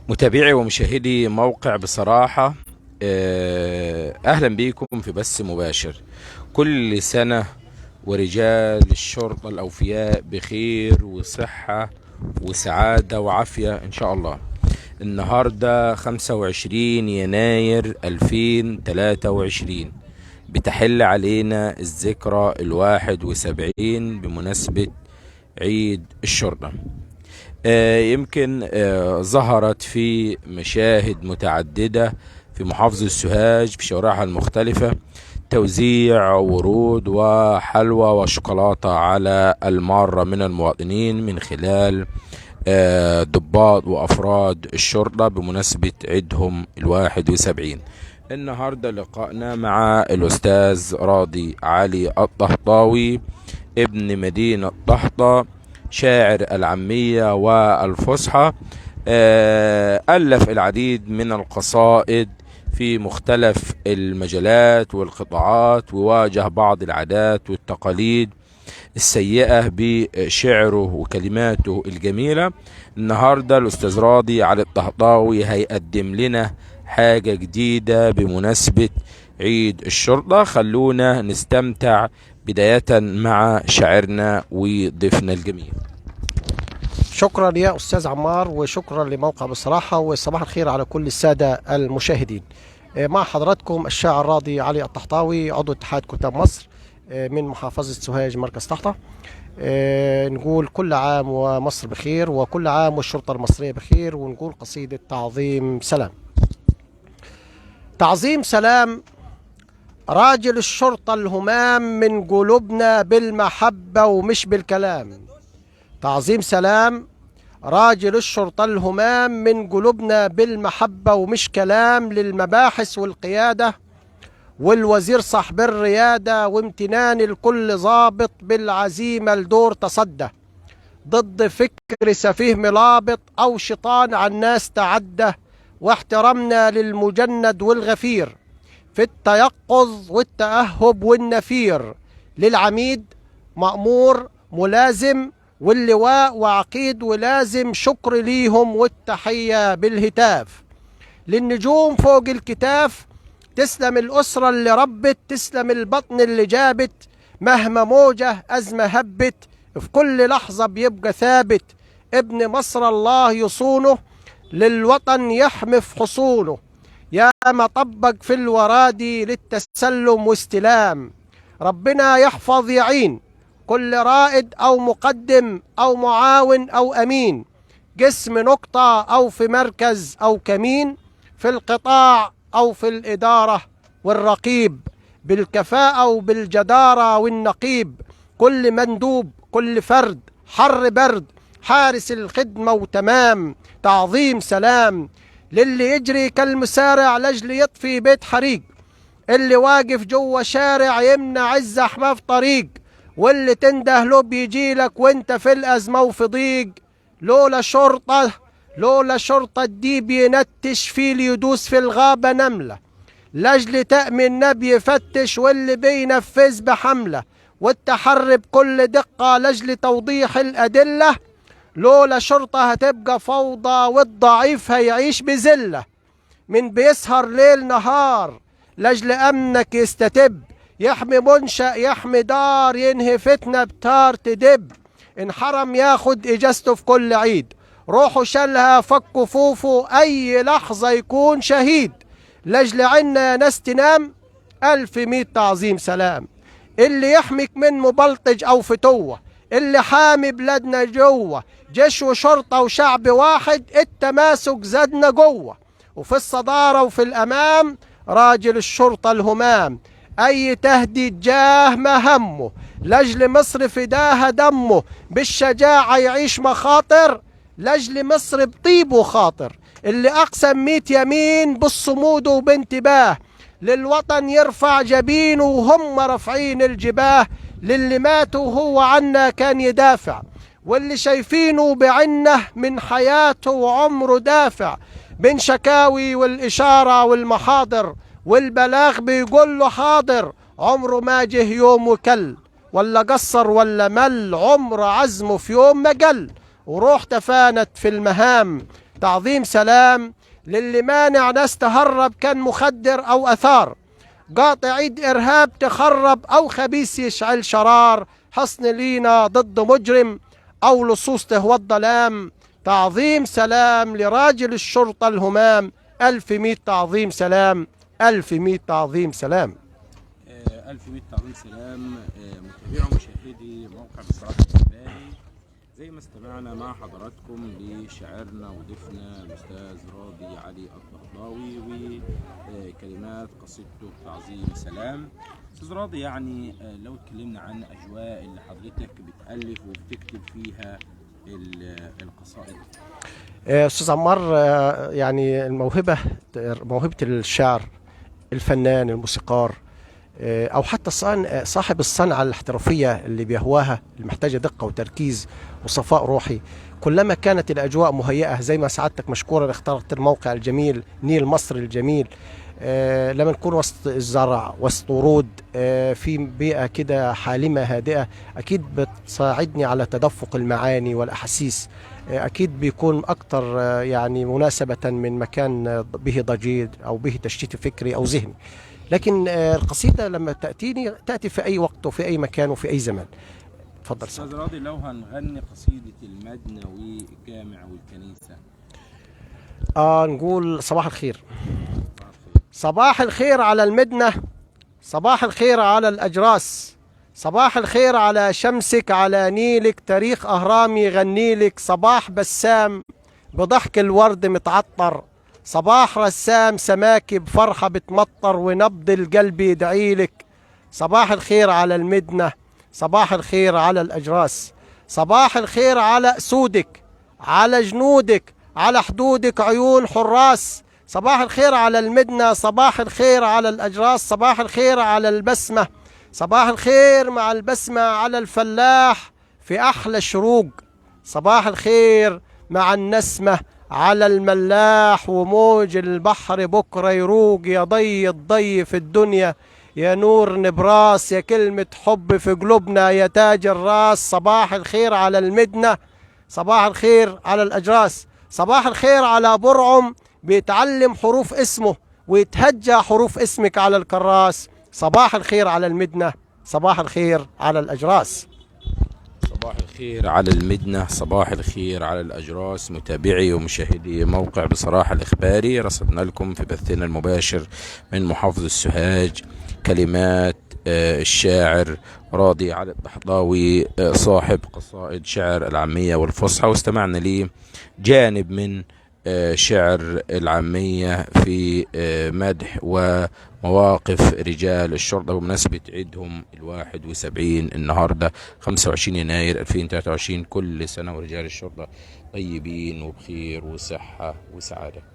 متابعي ومشاهدي موقع بصراحة. أهلا بيكم في بث مباشر. كل سنة ورجال الشرطة الأوفياء بخير وصحة وسعادة وعافية إن شاء الله. النهاردة 25 يناير 2023، بتحل علينا الذكرى 71 بمناسبة عيد الشرطة. يمكن ظهرت في مشاهد متعددة في محافظة سوهاج في شوارعها المختلفة توزيع ورود وحلوى وشوكولاتة على المارة من المواطنين من خلال ضباط وأفراد الشرطة بمناسبة عيدهم 71. النهاردة لقائنا مع الأستاذ راضي علي الطهطاوي، ابن مدينة طهطا، شاعر العامية والفصحى. ألف العديد من القصائد في مختلف المجالات والقطاعات، وواجه بعض العادات والتقاليد السيئة بشعره وكلماته الجميلة. النهاردة الأستاذ راضي علي الطهطاوي هيقدم لنا حاجة جديدة بمناسبة عيد الشرطة. خلونا نستمتع بداية مع شاعرنا وضيفنا الجميل. شكرا يا أستاذ عمار، وشكرا لموقع بصراحة، وصباح الخير على كل السادة المشاهدين. مع حضراتكم الشاعر راضي علي الطهطاوي، عضو اتحاد كتاب مصر من محافظة سوهاج مركز طهطا. نقول كل عام ومصر بخير، وكل عام والشرطة المصرية بخير، ونقول قصيدة تعظيم سلام. تعظيم سلام راجل الشرطة الهمام، من قلوبنا بالمحبة ومش بالكلام. تعظيم سلام راجل الشرطة الهمام، من قلوبنا بالمحبة ومش كلام. للمباحث والقيادة والوزير صاحب الريادة، وامتنان الكل ضابط بالعزيمة لدور تصدى، ضد فكر سفيه ملابط أو شيطان على الناس تعدى. واحترامنا للمجند والغفير في التيقظ والتأهب والنفير، للعميد مأمور ملازم واللواء وعقيد ولازم، شكر ليهم والتحية بالهتاف. للنجوم فوق الكتاف تسلم الأسرة اللي ربت، تسلم البطن اللي جابت، مهما موجة أزمة هبت في كل لحظة بيبقى ثابت. ابن مصر الله يصونه، للوطن يحمي في حصونه، يا ما طبق في الورادي للتسلم واستلام. ربنا يحفظ يعين كل رائد أو مقدم أو معاون أو أمين، جسم نقطة أو في مركز أو كمين، في القطاع أو في الإدارة والرقيب، بالكفاءة وبالجدارة والنقيب. كل مندوب كل فرد حر برد، حارس الخدمة وتمام. تعظيم سلام للي يجري كالمسارع لجل يطفي بيت حريق، اللي واقف جوه شارع يمنع الزحمة في طريق، واللي تنده له بيجيلك وانت في الأزمة وفي ضيق. لولا شرطة الديب ينتش في يدوس في الغابة نملة، لجل تأمين نبي يفتش واللي بينفذ بحملة، والتحري بكل دقة لجل توضيح الأدلة. لولا شرطة هتبقى فوضى والضعيف هيعيش بذلة، من بيسهر ليل نهار لجل أمنك يستتب، يحمي منشأ يحمي دار، ينهي فتنة بتار تدب. انحرم ياخد إجازته في كل عيد، روحه شالها فك كفوفه أي لحظة يكون شهيد. لجل عنا ناس تنام 1100 تعظيم سلام، اللي يحميك من مبلطج أو فتوة، اللي حامي بلادنا جوه، جيش وشرطة وشعب واحد، التماسك زادنا جوه. وفي الصدارة وفي الأمام راجل الشرطة الهمام، أي تهديد جاه ما همه، لجل مصر فداها دمه، بالشجاعة يعيش مخاطر، لجل مصر بطيبه خاطر. اللي أقسم 100 يمين بالصمود وبانتباه، للوطن يرفع جبينه وهم رافعين الجباه. للي ماتوا هو عنا كان يدافع، واللي شايفينه بعنه من حياته وعمره دافع. بين شكاوي والإشارة والمحاضر والبلاغ بيقول له حاضر، عمره ما جه يوم وكل ولا قصر ولا مل، عمر عزمه في يوم ما قل، وروح تفانت في المهام. تعظيم سلام للي مانع ناس تهرب كان مخدر أو أثار، قاطع عيد إرهاب تخرب أو خبيث يشعل شرار، حصن لينا ضد مجرم أو لصوص تهوى الظلام. تعظيم سلام لراجل الشرطة الهمام، 1100 تعظيم سلام، 1100 تعظيم سلام. 1100 تعظيم سلام. متابعي ومشاهدي موقع بصراحة الإخباري، زي ما استمعنا مع حضراتكم لشاعرنا وضيفنا الأستاذ راضي علي الضهضاوي وكلمات قصيدته تعظيم سلام. أستاذ راضي، يعني لو اتكلمنا عن أجواء اللي حضرتك بتألف وبتكتب فيها القصائد. أستاذ عمار، يعني موهبة الشعر، الفنان، الموسيقار، أو حتى صاحب الصنعة الاحترافية اللي بيهواها، اللي محتاجة دقة وتركيز وصفاء روحي، كلما كانت الأجواء مهيئة زي ما سعادتك مشكورا اخترت الموقع الجميل نيل مصر الجميل، لما نكون وسط الزرع وسط ورود، في بيئة كده حالمة هادئة، أكيد بتساعدني على تدفق المعاني والأحاسيس، أكيد بيكون أكتر يعني مناسبة من مكان به ضجيج أو به تشتيت فكري أو ذهني. لكن القصيدة لما تأتي في أي وقت وفي أي مكان وفي أي زمان. اتفضل أستاذ راضي، لو هنغني قصيدة المدنة والجامع والكنيسة، نقول صباح الخير. صباح الخير على المدنة، صباح الخير على الأجراس، صباح الخير على شمسك، على نيلك تاريخ أهرامي يغنيلك، صباح بسام بضحك الورد متعطر، صباح رسام سماكي بفرحة بتمطر ونبض القلب يدعيلك. صباح الخير على المدنة، صباح الخير على الأجراس، صباح الخير على أسودك، على جنودك، على حدودك عيون حراس. صباح الخير على المدنة، صباح الخير على الأجراس، صباح الخير على البسمة، صباح الخير مع البسمة على الفلاح في أحلى شروق، صباح الخير مع النسمة على الملاح وموج البحر بكرة يروق. يا ضي الضي في الدنيا، يا نور نبراس، يا كلمة حب في قلوبنا، يا تاج الراس. صباح الخير على المدنة، صباح الخير على الأجراس، صباح الخير على برعم بيتعلم حروف اسمه ويتهجى حروف اسمك على الكراس. صباح الخير على المدنة، صباح الخير على الأجراس. صباح الخير على المدنة، صباح الخير على الأجراس. متابعي ومشاهدي موقع بصراحة الإخباري، رصدنا لكم في بثنا المباشر من محافظة السوهاج كلمات الشاعر راضي علي الضهضاوي، صاحب قصائد شعر العامية والفصحى، واستمعنا ليه جانب من شعر العامية في مدح ومواقف رجال الشرطة بمناسبة عيدهم 71 النهاردة 25 يناير 2023. كل سنة ورجال الشرطة طيبين وبخير وصحة وسعادة.